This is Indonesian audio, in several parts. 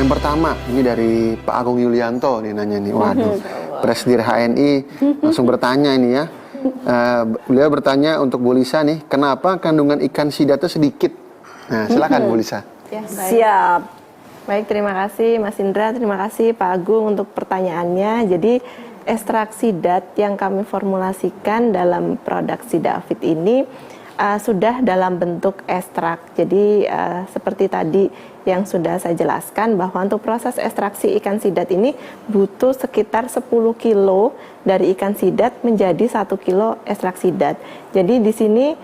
Yang pertama, ini dari Pak Agung Yulianto nih nanya nih. Waduh, Presidir HNI langsung bertanya ini ya. Beliau bertanya untuk Bu Lisa nih, kenapa kandungan ikan sidapnya sedikit? Nah, silakan Bu Lisa. Ya, siap. Baik, terima kasih Mas Indra, terima kasih Pak Agung untuk pertanyaannya. Jadi ekstrak sidat yang kami formulasikan dalam produk Sidafit ini sudah dalam bentuk ekstrak. Jadi seperti tadi yang sudah saya jelaskan bahwa untuk proses ekstraksi ikan sidat ini butuh sekitar 10 kilo dari ikan sidat menjadi 1 kilo ekstrak sidat. Jadi di sini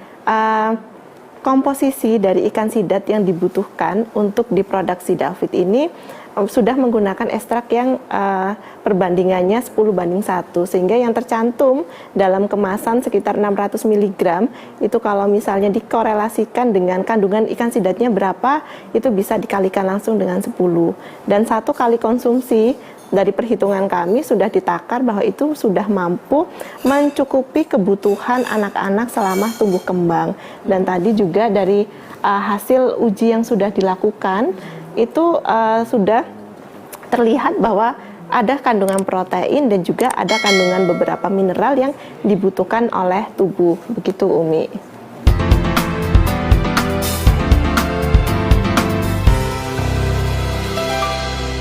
komposisi dari ikan sidat yang dibutuhkan untuk di produk Sidafit ini sudah menggunakan ekstrak yang perbandingannya 10:1, sehingga yang tercantum dalam kemasan sekitar 600 mg itu kalau misalnya dikorelasikan dengan kandungan ikan sidatnya berapa, itu bisa dikalikan langsung dengan 10. Dan 1 kali konsumsi dari perhitungan kami sudah ditakar bahwa itu sudah mampu mencukupi kebutuhan anak-anak selama tumbuh kembang. Dan tadi juga dari hasil uji yang sudah dilakukan itu sudah terlihat bahwa ada kandungan protein dan juga ada kandungan beberapa mineral yang dibutuhkan oleh tubuh. Begitu Umi.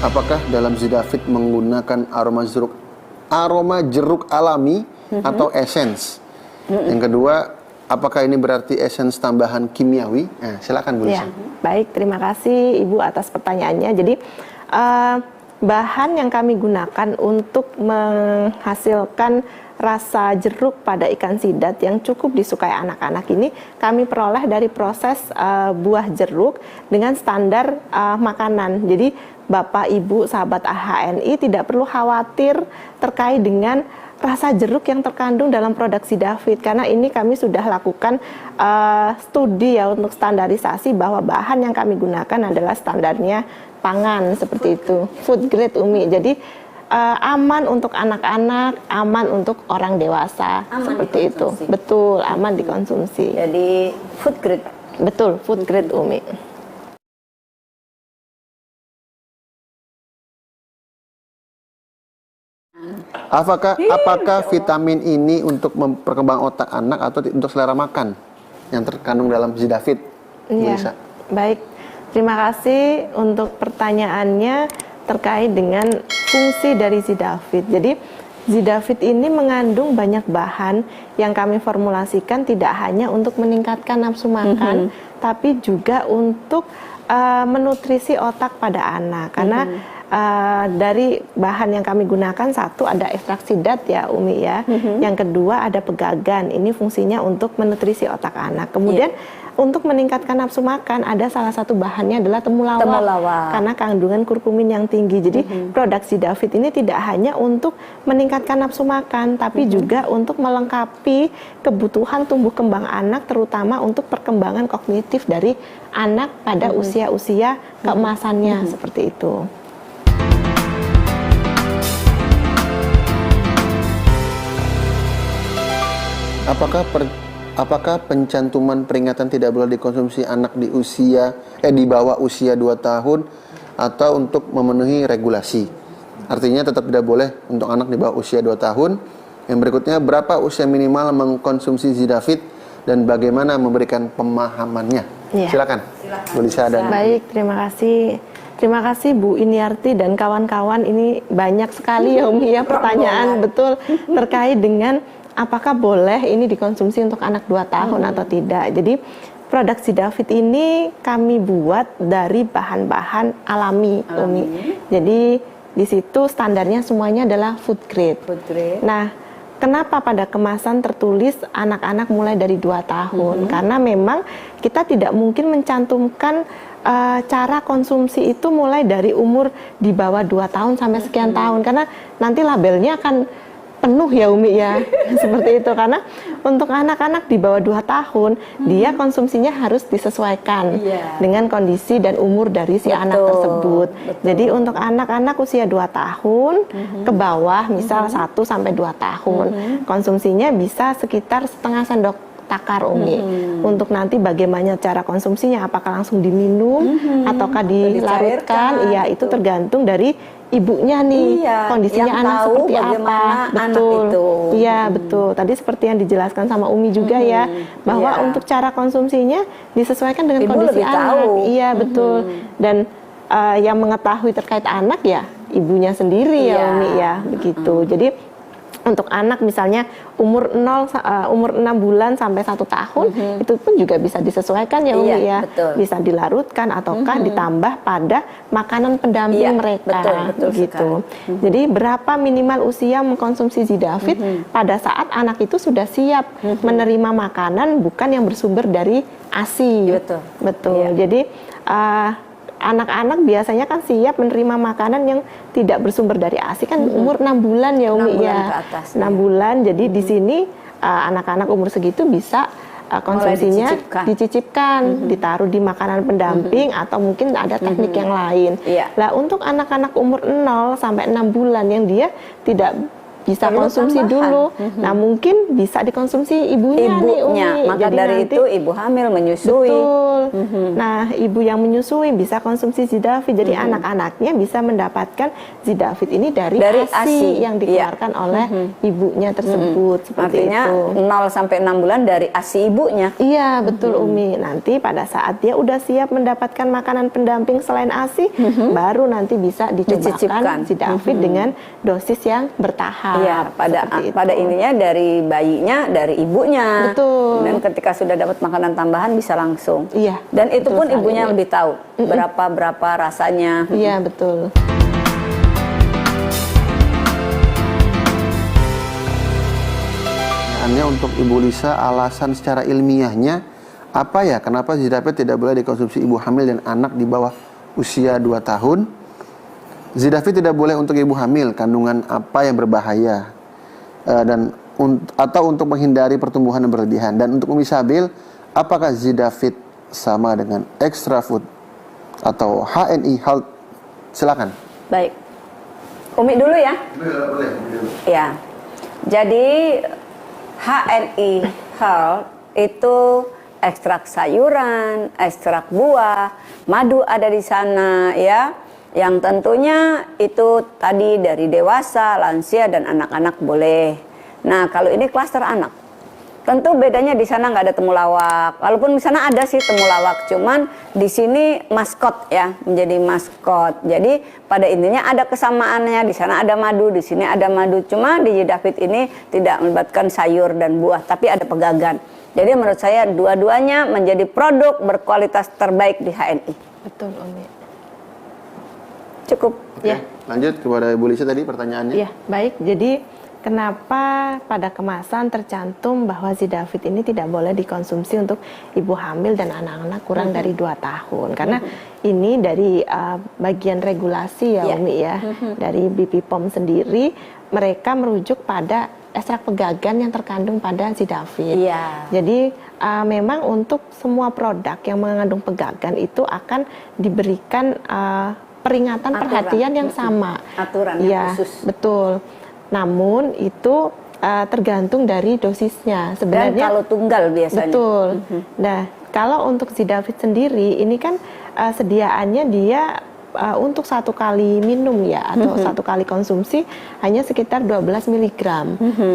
Apakah dalam Sidafit menggunakan aroma jeruk alami atau essence? Yang kedua, apakah ini berarti essence tambahan kimiawi? Nah, silakan Bu Lisa. Ya, baik, terima kasih Ibu atas pertanyaannya. Jadi bahan yang kami gunakan untuk menghasilkan rasa jeruk pada ikan sidat yang cukup disukai anak-anak ini kami peroleh dari proses buah jeruk dengan standar makanan. Jadi Bapak, Ibu, sahabat HNI tidak perlu khawatir terkait dengan rasa jeruk yang terkandung dalam produk Sidafit, karena ini kami sudah lakukan studi ya untuk standarisasi bahwa bahan yang kami gunakan adalah standarnya pangan seperti itu, food grade Umi. Jadi aman untuk anak-anak, aman untuk orang dewasa, seperti itu. Betul, aman dikonsumsi. Jadi food grade. Betul, food grade Umi. Apakah vitamin ini untuk memperkembang otak anak atau untuk selera makan yang terkandung dalam Sidafit? Iya, baik. Terima kasih untuk pertanyaannya terkait dengan fungsi dari Sidafit. Jadi Sidafit ini mengandung banyak bahan yang kami formulasikan tidak hanya untuk meningkatkan nafsu makan, tapi juga untuk menutrisi otak pada anak. Karena dari bahan yang kami gunakan, satu ada ekstrak sidat ya Umi ya, yang kedua ada pegagan, ini fungsinya untuk menutrisi otak anak. Kemudian untuk meningkatkan nafsu makan ada salah satu bahannya adalah temulawak, karena kandungan kurkumin yang tinggi. Jadi produk Sidafit ini tidak hanya untuk meningkatkan nafsu makan, tapi juga untuk melengkapi kebutuhan tumbuh kembang anak, terutama untuk perkembangan kognitif dari anak pada usia-usia keemasannya seperti itu. Apakah pencantuman peringatan tidak boleh dikonsumsi anak di bawah usia 2 tahun atau untuk memenuhi regulasi? Artinya tetap tidak boleh untuk anak di bawah usia 2 tahun. Yang berikutnya, berapa usia minimal mengkonsumsi Sidafit dan bagaimana memberikan pemahamannya? Ya. Silakan. Bu Lisa dan baik, terima kasih. Terima kasih Bu Iniarti dan kawan-kawan, ini banyak sekali ya Umi ya pertanyaan betul terkait dengan apakah boleh ini dikonsumsi untuk anak 2 tahun atau tidak. Jadi produk Sidafit ini kami buat dari bahan-bahan alami, Umi. Jadi di situ standarnya semuanya adalah food grade. Nah, kenapa pada kemasan tertulis anak-anak mulai dari 2 tahun? Karena memang kita tidak mungkin mencantumkan cara konsumsi itu mulai dari umur di bawah 2 tahun sampai sekian tahun. Karena nanti labelnya akan penuh ya Umi ya, seperti itu. Karena untuk anak-anak di bawah 2 tahun, dia konsumsinya harus disesuaikan dengan kondisi dan umur dari si anak tersebut. Jadi untuk anak-anak usia 2 tahun ke bawah, misal 1 sampai 2 tahun, konsumsinya bisa sekitar setengah sendok takar Umi. Untuk nanti bagaimana cara konsumsinya, apakah langsung diminum ataukah dilarutkan, iya itu tergantung dari ibunya nih, kondisinya yang anak tahu seperti bagaimana apa. anak Betul. itu. Iya, betul. Tadi seperti yang dijelaskan sama Umi juga ya, bahwa untuk cara konsumsinya disesuaikan dengan Ibu kondisi lebih anak. tahu. Iya, betul. Dan yang mengetahui terkait anak ya ibunya sendiri ya Umi ya, begitu. Jadi untuk anak misalnya umur 6 bulan sampai 1 tahun itu pun juga bisa disesuaikan ya Umi ya. Betul. Bisa dilarutkan ataukah ditambah pada makanan pendamping mereka betul gitu. Jadi berapa minimal usia mengkonsumsi Zidafit pada saat anak itu sudah siap menerima makanan bukan yang bersumber dari ASI. Betul. Jadi anak-anak biasanya kan siap menerima makanan yang tidak bersumber dari ASI kan umur 6 bulan ya Umi 6 bulan ya. ke atas, 6 bulan. Jadi di sini anak-anak umur segitu bisa konsumsinya dicicipkan, ditaruh di makanan pendamping atau mungkin ada teknik yang lain. Lah untuk anak-anak umur 0 sampai 6 bulan yang dia tidak bisa konsumsi dulu. Nah, mungkin bisa dikonsumsi ibunya nih, Umi. Maka jadi dari nanti, itu ibu hamil menyusui. Betul. Nah, ibu yang menyusui bisa konsumsi Zidafit. Jadi anak-anaknya bisa mendapatkan Zidafit ini dari ASI yang dikeluarkan oleh ibunya tersebut. Seperti Artinya itu. 0 sampai 6 bulan dari ASI ibunya. Iya, betul Umi. Nanti pada saat dia udah siap mendapatkan makanan pendamping selain ASI, baru nanti bisa dicobakan Zidafit dengan dosis yang bertahap. Iya, pada intinya dari bayinya, dari ibunya. Betul. Dan ketika sudah dapat makanan tambahan bisa langsung. Iya. Dan itu pun ibunya Umi lebih tahu berapa rasanya. Iya, betul. Untuk Ibu Lisa, alasan secara ilmiahnya apa ya kenapa Zidafit tidak boleh dikonsumsi ibu hamil dan anak di bawah usia 2 tahun? Zidafit tidak boleh untuk ibu hamil, kandungan apa yang berbahaya atau untuk menghindari pertumbuhan yang berlebihan. Dan untuk Umi Sabil, apakah Zidafit sama dengan extra food atau HNI Health? Silakan. Baik, Umi dulu ya. Boleh. Ya, jadi HNI Health itu ekstrak sayuran, ekstrak buah, madu ada di sana ya. Yang tentunya itu tadi dari dewasa, lansia dan anak-anak boleh. Nah, kalau ini klaster anak. Tentu bedanya di sana nggak ada temulawak. Walaupun di sana ada sih temulawak, cuman di sini maskot ya, menjadi maskot. Jadi pada intinya ada kesamaannya. Di sana ada madu, di sini ada madu. Cuma di Zidafit ini tidak melibatkan sayur dan buah, tapi ada pegagan. Jadi menurut saya dua-duanya menjadi produk berkualitas terbaik di HNI. Betul, Umi. Cukup. Ya. Lanjut kepada Ibu Lisa tadi pertanyaannya. Iya, baik. Jadi kenapa pada kemasan tercantum bahwa Zidafit ini tidak boleh dikonsumsi untuk ibu hamil dan anak-anak kurang dari 2 tahun? Karena ini dari bagian regulasi ya Umi ya. Dari BP POM sendiri mereka merujuk pada ekstrak pegagan yang terkandung pada Zidafit. Jadi memang untuk semua produk yang mengandung pegagan itu akan diberikan peringatan perhatian yang sama. Aturan yang khusus. Betul. Namun itu tergantung dari dosisnya. Sebenarnya dan kalau tunggal biasanya. Betul. Nah, kalau untuk Zidafit sendiri ini kan sediaannya dia untuk 1 kali minum ya atau 1 kali konsumsi hanya sekitar 12 mg.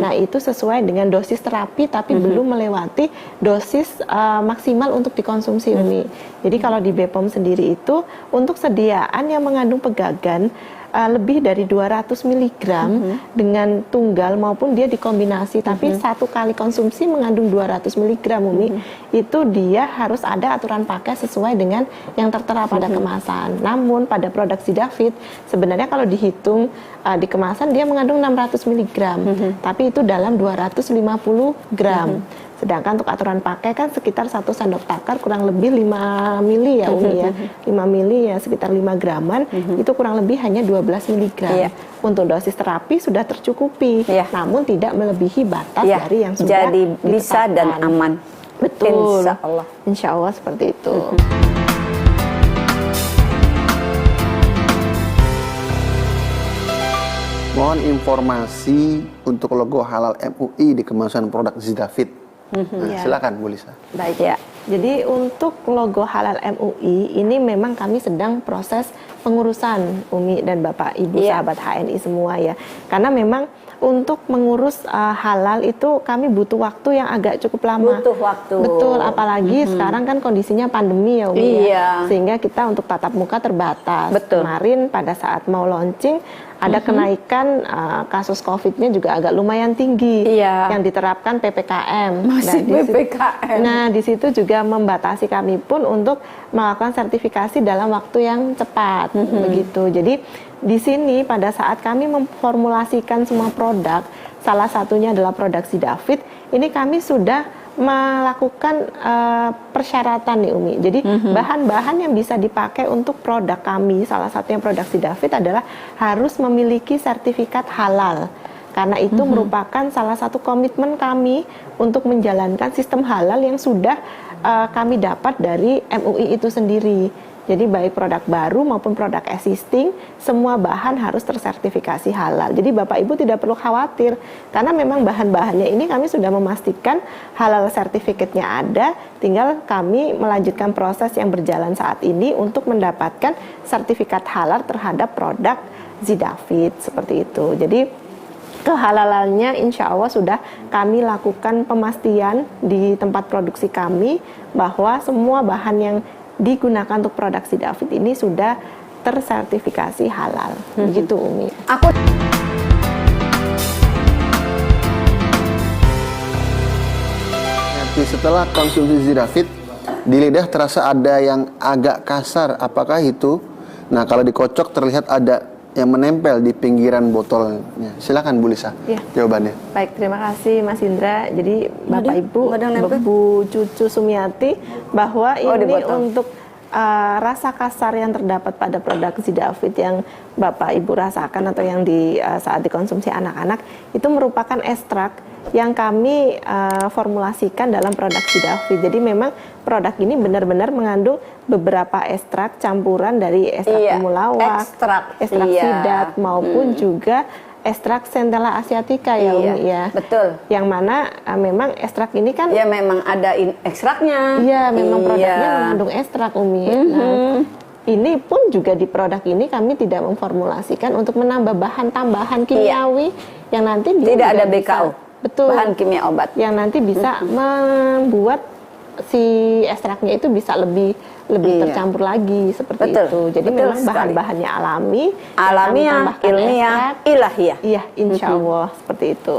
Nah, itu sesuai dengan dosis terapi tapi belum melewati dosis maksimal untuk dikonsumsi Umi. Jadi kalau di BPOM sendiri itu untuk sediaan yang mengandung pegagan lebih dari 200 mg dengan tunggal maupun dia dikombinasi tapi 1 kali konsumsi mengandung 200 mg Umi, itu dia harus ada aturan pakai sesuai dengan yang tertera pada kemasan. Namun pada produk Zidafit sebenarnya kalau dihitung di kemasan dia mengandung 600 mg tapi itu dalam 250 gram. Sedangkan untuk aturan pakai kan sekitar 1 sendok takar kurang lebih 5 mili ya Umi ya. 5 mili ya sekitar 5 graman, itu kurang lebih hanya 12 mg. Untuk dosis terapi sudah tercukupi, namun tidak melebihi batas dari yang sudah jadi bisa dan aman. Betul. Insya Allah. Insya Allah seperti itu. Mohon informasi untuk logo halal MUI di kemasan produk Zidafit. Nah, silakan Bu Lisa. Baik ya. Jadi untuk logo halal MUI ini memang kami sedang proses pengurusan Umi dan Bapak Ibu sahabat HNI semua ya. Karena memang untuk mengurus halal itu kami butuh waktu yang agak cukup lama. Butuh waktu. Betul, apalagi sekarang kan kondisinya pandemi ya Umi ya. Iya. Sehingga kita untuk tatap muka terbatas. Betul. Kemarin pada saat mau launching ada kenaikan kasus COVID-nya juga agak lumayan tinggi. Iya. Yang diterapkan PPKM. Masih PPKM. Nah, di situ juga membatasi kami pun untuk melakukan sertifikasi dalam waktu yang cepat, begitu. Jadi di sini pada saat kami memformulasikan semua produk, salah satunya adalah produk Sidafit, ini kami sudah melakukan persyaratan nih Umi. Jadi bahan-bahan yang bisa dipakai untuk produk kami, salah satunya produk Sidafit adalah harus memiliki sertifikat halal. Karena itu merupakan salah satu komitmen kami untuk menjalankan sistem halal yang sudah kami dapat dari MUI itu sendiri. Jadi baik produk baru maupun produk existing, semua bahan harus tersertifikasi halal. Jadi Bapak Ibu tidak perlu khawatir, karena memang bahan-bahannya ini kami sudah memastikan halal sertifikatnya ada, tinggal kami melanjutkan proses yang berjalan saat ini untuk mendapatkan sertifikat halal terhadap produk Sidafit, seperti itu. Jadi kehalalannya insya Allah sudah kami lakukan pemastian di tempat produksi kami bahwa semua bahan yang digunakan untuk produk Sidafit ini sudah tersertifikasi halal. Begitu Umi. Nanti setelah konsumsi Sidafit, di lidah terasa ada yang agak kasar. Apakah itu? Nah, kalau dikocok terlihat ada yang menempel di pinggiran botolnya. Silakan Bu Lisa, jawabannya. Baik, terima kasih Mas Indra. Jadi Bapak Ibu, Bu Cucu Sumiati, bahwa ini untuk rasa kasar yang terdapat pada produk Sidafit yang Bapak Ibu rasakan atau yang saat dikonsumsi anak-anak itu merupakan ekstrak yang kami formulasikan dalam produk Sidafit. Jadi memang produk ini benar-benar mengandung beberapa ekstrak campuran dari ekstrak temulawak, ekstrak sidat maupun juga ekstrak Centella asiatica ya Umi ya. Betul. Yang mana memang ekstrak ini kan ya memang ada ekstraknya. Iya, memang produknya mengandung ekstrak Umi. Nah, ini pun juga di produk ini kami tidak memformulasikan untuk menambah bahan tambahan kimiawi yang nanti tidak ada BKO. Betul. Bahan kimia obat yang nanti bisa membuat si ekstraknya itu bisa lebih tercampur lagi seperti itu. Jadi memang bahan-bahannya alamiah, ilmiah, ilahiyah. Iya, insya Allah seperti itu.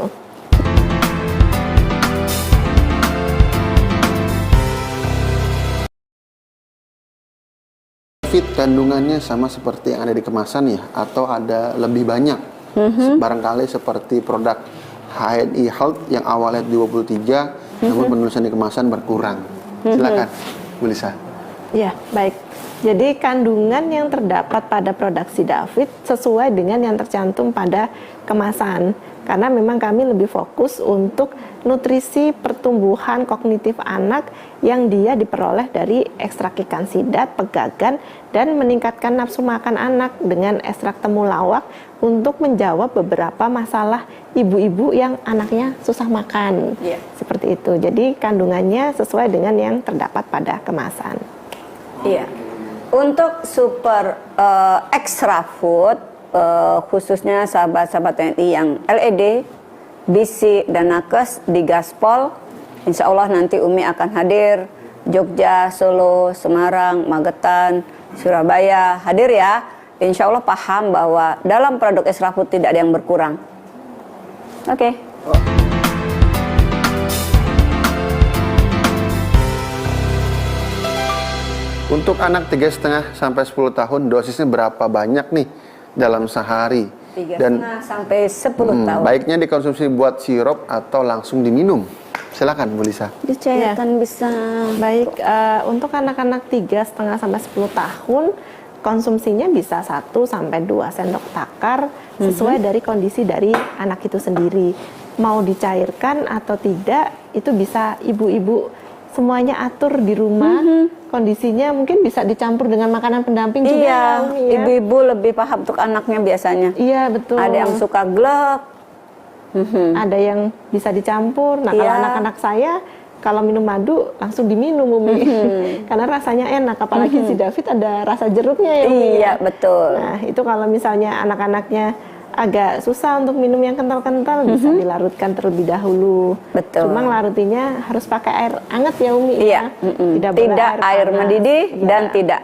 Fit kandungannya sama seperti yang ada di kemasan ya, atau ada lebih banyak? Barangkali seperti produk HNI Health yang awalnya 23, namun penulisan di kemasan berkurang. Silakan, Bu Lisa. Ya, baik. Jadi kandungan yang terdapat pada produk Sidafit sesuai dengan yang tercantum pada kemasan. Karena memang kami lebih fokus untuk nutrisi pertumbuhan kognitif anak yang dia diperoleh dari ekstrak ikan sidat, pegagan, dan meningkatkan nafsu makan anak dengan ekstrak temulawak untuk menjawab beberapa masalah ibu-ibu yang anaknya susah makan. Seperti itu. Jadi kandungannya sesuai dengan yang terdapat pada kemasan. Iya. Untuk super extra food, khususnya sahabat-sahabat TNI yang LED, BISI, dan Nakes di Gaspol, insya Allah nanti Umi akan hadir Jogja, Solo, Semarang, Magetan, Surabaya, hadir ya. Insya Allah paham bahwa dalam produk extra food tidak ada yang berkurang. Oke. Untuk anak 3,5 sampai 10 tahun, dosisnya berapa banyak nih dalam sehari? 3,5 sampai 10 tahun. Baiknya dikonsumsi buat sirup atau langsung diminum. Silakan Bu Lisa. Dicairkan bisa. Baik, untuk anak-anak 3,5 sampai 10 tahun, konsumsinya bisa 1 sampai 2 sendok takar sesuai dari kondisi dari anak itu sendiri. Mau dicairkan atau tidak, itu bisa ibu-ibu semuanya atur di rumah. Kondisinya mungkin bisa dicampur dengan makanan pendamping juga. Iya, ibu-ibu lebih paham untuk anaknya biasanya. Iya, betul. Ada yang suka glek. Ada yang bisa dicampur. Nah, kalau anak-anak saya kalau minum madu langsung diminum Umi. Karena rasanya enak, apalagi si David ada rasa jeruknya ya Umi. Iya, betul. Nah, itu kalau misalnya anak-anaknya agak susah untuk minum yang kental-kental, bisa dilarutkan terlebih dahulu. Betul. Cuma larutinya harus pakai air hangat ya Umi. Iya, ya. Tidak boleh tidak air panas. mendidih Iya. dan tidak